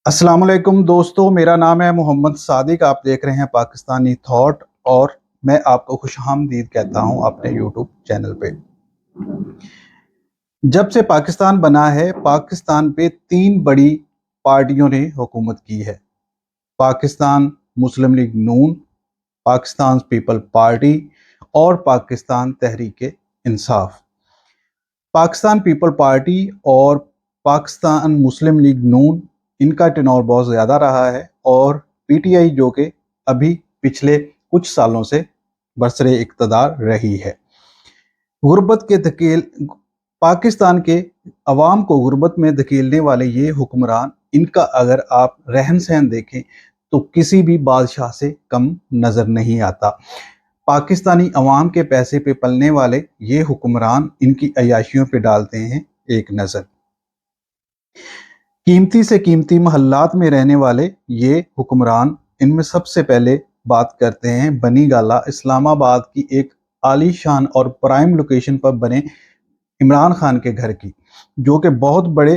अस्सलाम वालेकुम दोस्तों, मेरा नाम है मोहम्मद सादिक। आप देख रहे हैं पाकिस्तानी थॉट और मैं आपको खुशामदीद कहता हूं अपने यूट्यूब चैनल पे। जब से पाकिस्तान बना है, पाकिस्तान पे तीन बड़ी पार्टियों ने हुकूमत की है। पाकिस्तान मुस्लिम लीग नून, पाकिस्तान पीपल पार्टी और पाकिस्तान तहरीक इंसाफ। पाकिस्तान पीपल पार्टी और पाकिस्तान मुस्लिम लीग नून, इनका टेनोर बहुत ज़्यादा रहा है और पीटीआई जो कि अभी पिछले कुछ सालों से बरसरे इक़्तिदार रही है। गुर्बत के धकेल पाकिस्तान के अवाम को गुर्बत में धकेलने वाले ये हुक्मरान, इनका अगर आप रहन सहन देखें तो किसी भी बादशाह से कम नज़र नहीं आता। पाकिस्तानी अवाम के पैसे पे पलने वाले ये हुक्मरान इनकी अय्याशियों पे डालते हैं एक नज़र। कीमती से कीमती महल्लात में रहने वाले ये हुक्मरान, इनमें सबसे पहले बात करते हैं बनी गाला इस्लामाबाद की एक आलीशान और प्राइम लोकेशन पर बने इमरान खान के घर की, जो कि बहुत बड़े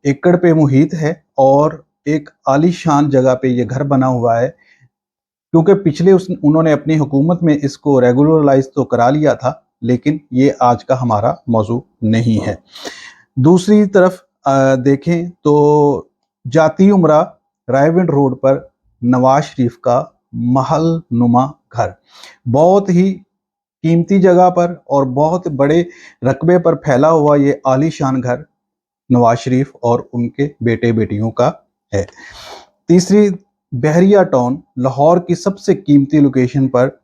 एकड़ पे मुहित है और एक आलीशान जगह पे ये घर बना हुआ है। क्योंकि पिछले उन्होंने अपनी हुकूमत में इसको रेगुलराइज तो करा लिया था, लेकिन ये आज का हमारा मौजू नहीं है। दूसरी तरफ देखें तो जाती उमरा रायविंड रोड पर नवाज शरीफ का महल नुमा घर, बहुत ही कीमती जगह पर और बहुत बड़े रकबे पर फैला हुआ ये आलीशान घर नवाज शरीफ और उनके बेटे बेटियों का है। तीसरी, बहरिया टाउन लाहौर की सबसे कीमती लोकेशन पर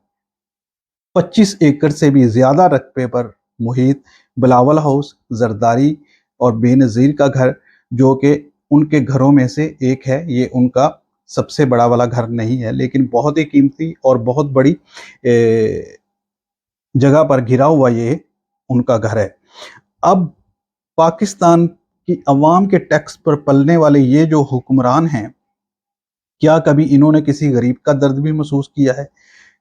25 एकड़ से भी ज़्यादा रकबे पर मुहित बिलावल हाउस, जरदारी और बेनज़ीर का घर, जो कि उनके घरों में से एक है। ये उनका सबसे बड़ा वाला घर नहीं है, लेकिन बहुत ही कीमती और बहुत बड़ी जगह पर घिरा हुआ ये उनका घर है। अब पाकिस्तान की अवाम के टैक्स पर पलने वाले ये जो हुक्मरान हैं, क्या कभी इन्होंने किसी गरीब का दर्द भी महसूस किया है?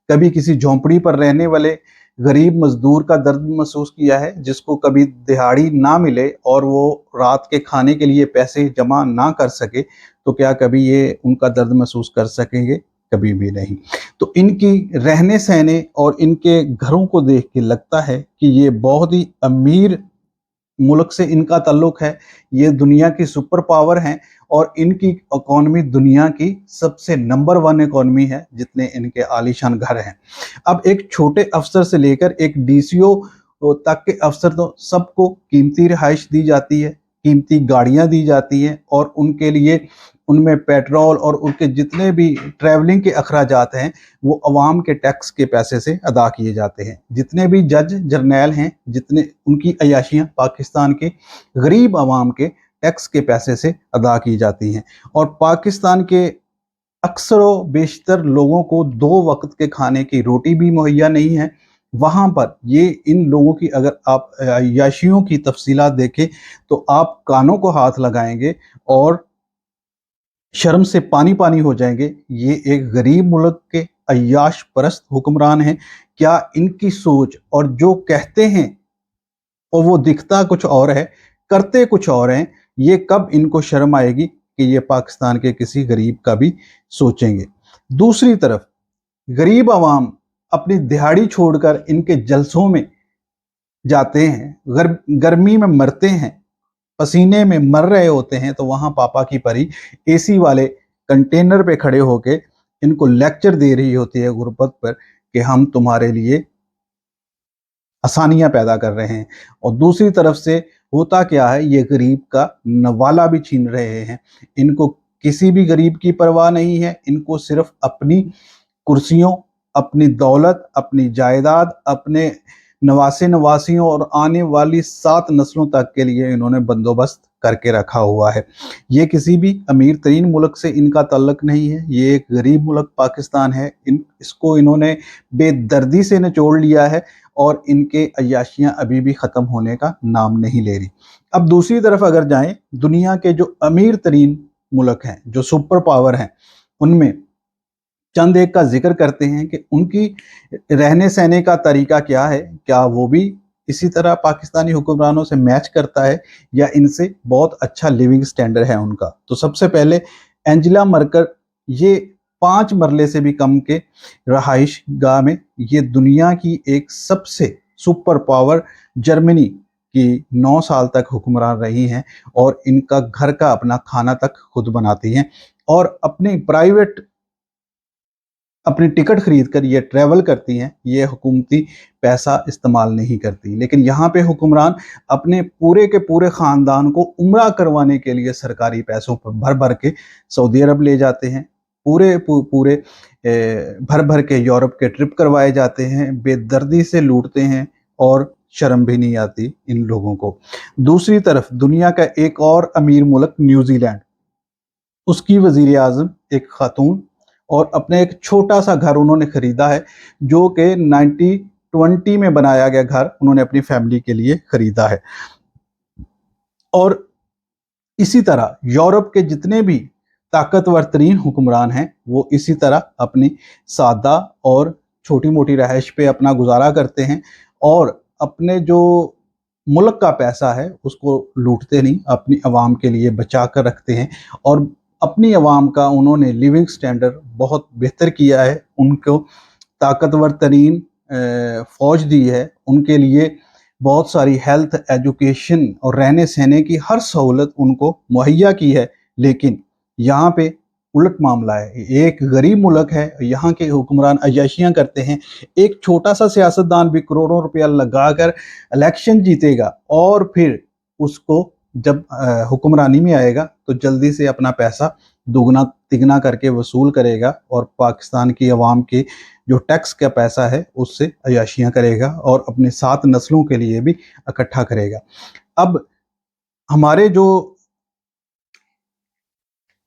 कभी किसी झोंपड़ी पर रहने वाले गरीब मजदूर का दर्द महसूस किया है, जिसको कभी दिहाड़ी ना मिले और वो रात के खाने के लिए पैसे जमा ना कर सके, तो क्या कभी ये उनका दर्द महसूस कर सकेंगे? कभी भी नहीं। तो इनकी रहने सहने और इनके घरों को देख के लगता है कि ये बहुत ही अमीर मुल्क से इनका ताल्लुक है। ये दुनिया की सुपर पावर हैं और इनकी इकॉनमी दुनिया की सबसे नंबर 1 इकॉनमी है, जितने इनके आलीशान घर हैं। अब एक छोटे अफसर से लेकर एक डीसीओ तक के अफसर, तो सबको कीमती रिहाइश दी जाती है, कीमती गाड़ियां दी जाती हैं और उनके लिए उनमें पेट्रोल और उनके जितने भी ट्रैवलिंग के अखराजात हैं, वो अवाम के टैक्स के पैसे से अदा किए जाते हैं। जितने भी जज जर्नैल हैं, जितने उनकी अय्याशियाँ पाकिस्तान के गरीब अवाम के टैक्स के पैसे से अदा की जाती हैं। और पाकिस्तान के अक्सरों बेशतर लोगों को 2 वक्त के खाने की रोटी भी मुहैया नहीं है। वहाँ पर ये इन लोगों की अगर आप अय्याशियों की तफसीलात देखें तो आप कानों को हाथ लगाएंगे और शर्म से पानी पानी हो जाएंगे। ये एक गरीब मुल्क के अय्याश परस्त हुक्मरान हैं। क्या इनकी सोच और जो कहते हैं और वो दिखता कुछ और है, करते कुछ और हैं, ये कब इनको शर्म आएगी कि ये पाकिस्तान के किसी गरीब का भी सोचेंगे? दूसरी तरफ गरीब आवाम अपनी दिहाड़ी छोड़कर इनके जलसों में जाते हैं, गर्मी में मरते हैं, पसीने में मर रहे होते हैं, तो वहां पापा की परी एसी वाले कंटेनर पे खड़े होके इनको लेक्चर दे रही होती है गुर्बत पर कि हम तुम्हारे लिए आसानियां पैदा कर रहे हैं। और दूसरी तरफ से होता क्या है, ये गरीब का नवाला भी छीन रहे हैं। इनको किसी भी गरीब की परवाह नहीं है। इनको सिर्फ अपनी कुर्सियों, अपनी दौलत, अपनी जायदाद, अपने नवासे नवासियों और आने वाली 7 नस्लों तक के लिए इन्होंने बंदोबस्त करके रखा हुआ है। ये किसी भी अमीर तरीन मुल्क से इनका ताल्लुक नहीं है। ये एक गरीब मुल्क पाकिस्तान है। इसको इन्होंने बेदर्दी से निचोड़ लिया है और इनके अय्याशियां अभी भी ख़त्म होने का नाम नहीं ले रही। अब दूसरी तरफ अगर जाएं, दुनिया के जो अमीर तरीन मुल्क हैं, जो सुपर पावर हैं, उनमें चंद एक का जिक्र करते हैं कि उनकी रहने सहने का तरीका क्या है। क्या वो भी इसी तरह पाकिस्तानी हुक्मरानों से मैच करता है या इनसे बहुत अच्छा लिविंग स्टैंडर्ड है उनका? तो सबसे पहले एंजेला मर्केल, ये 5 मरले से भी कम के रहाइश गाह में ये दुनिया की एक सबसे सुपर पावर जर्मनी की 9 साल तक हुक्मरान रही हैं और इनका घर का अपना खाना तक खुद बनाती हैं और अपनी टिकट खरीद कर ये ट्रैवल करती हैं, ये हुकूमती पैसा इस्तेमाल नहीं करती। लेकिन यहाँ पे हुक्मरान अपने पूरे के पूरे ख़ानदान को उम्रा करवाने के लिए सरकारी पैसों पर भर भर के सऊदी अरब ले जाते हैं, पूरे भर भर के यूरोप के ट्रिप करवाए जाते हैं, बेदर्दी से लूटते हैं और शर्म भी नहीं आती इन लोगों को। दूसरी तरफ दुनिया का एक और अमीर मुल्क न्यूजीलैंड, उसकी वज़ीर आज़म एक खातून, और अपने एक छोटा सा घर उन्होंने खरीदा है जो कि 1920 में बनाया गया घर उन्होंने अपनी फैमिली के लिए खरीदा है। और इसी तरह यूरोप के जितने भी ताकतवर तरीन हुक्मरान हैं वो इसी तरह अपनी सादा और छोटी मोटी रहाइश पे अपना गुजारा करते हैं और अपने जो मुल्क का पैसा है उसको लूटते नहीं, अपनी आवाम के लिए बचा कर रखते हैं और अपनी आवाम का उन्होंने लिविंग स्टैंडर्ड बहुत बेहतर किया है, उनको ताकतवर तरीन फ़ौज दी है, उनके लिए बहुत सारी हेल्थ, एजुकेशन और रहने सहने की हर सहूलत उनको मुहैया की है। लेकिन यहाँ पे उलट मामला है, एक गरीब मुल्क है, यहाँ के हुक्मरान अय्याशियाँ करते हैं। एक छोटा सा सियासतदान भी करोड़ों रुपया लगा कर इलेक्शन जीतेगा और फिर उसको जब हुक्मरानी में आएगा तो जल्दी से अपना पैसा दुगना तिगना करके वसूल करेगा और पाकिस्तान की आवाम के जो टैक्स का पैसा है उससे अय्याशियाँ करेगा और अपने 7 नस्लों के लिए भी इकट्ठा करेगा। अब हमारे जो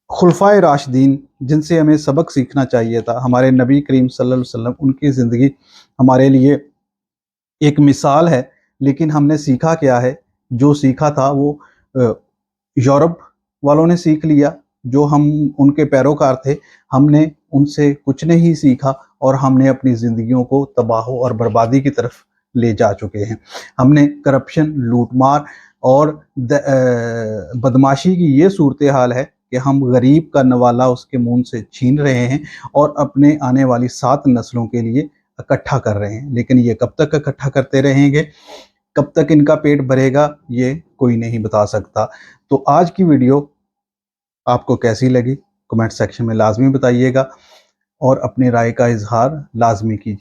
खुलफाए राशिदीन जिनसे हमें सबक सीखना चाहिए था, हमारे नबी करीम सल्लल्लाहु अलैहि वसल्लम, उनकी ज़िंदगी हमारे लिए एक मिसाल है। लेकिन हमने सीखा क्या है? जो सीखा था वो यूरोप वालों ने सीख लिया, जो हम उनके पैरोकार थे, हमने उनसे कुछ नहीं सीखा और हमने अपनी ज़िंदगियों को तबाह और बर्बादी की तरफ ले जा चुके हैं। हमने करप्शन, लूटमार और बदमाशी की ये सूरत हाल है कि हम गरीब का नवाला उसके मुंह से छीन रहे हैं और अपने आने वाली 7 नस्लों के लिए इकट्ठा कर रहे हैं। लेकिन ये कब तक इकट्ठा करते रहेंगे, कब तक इनका पेट भरेगा, ये कोई नहीं बता सकता। तो आज की वीडियो आपको कैसी लगी कमेंट सेक्शन में लाजमी बताइएगा और अपनी राय का इजहार लाजमी कीजिए।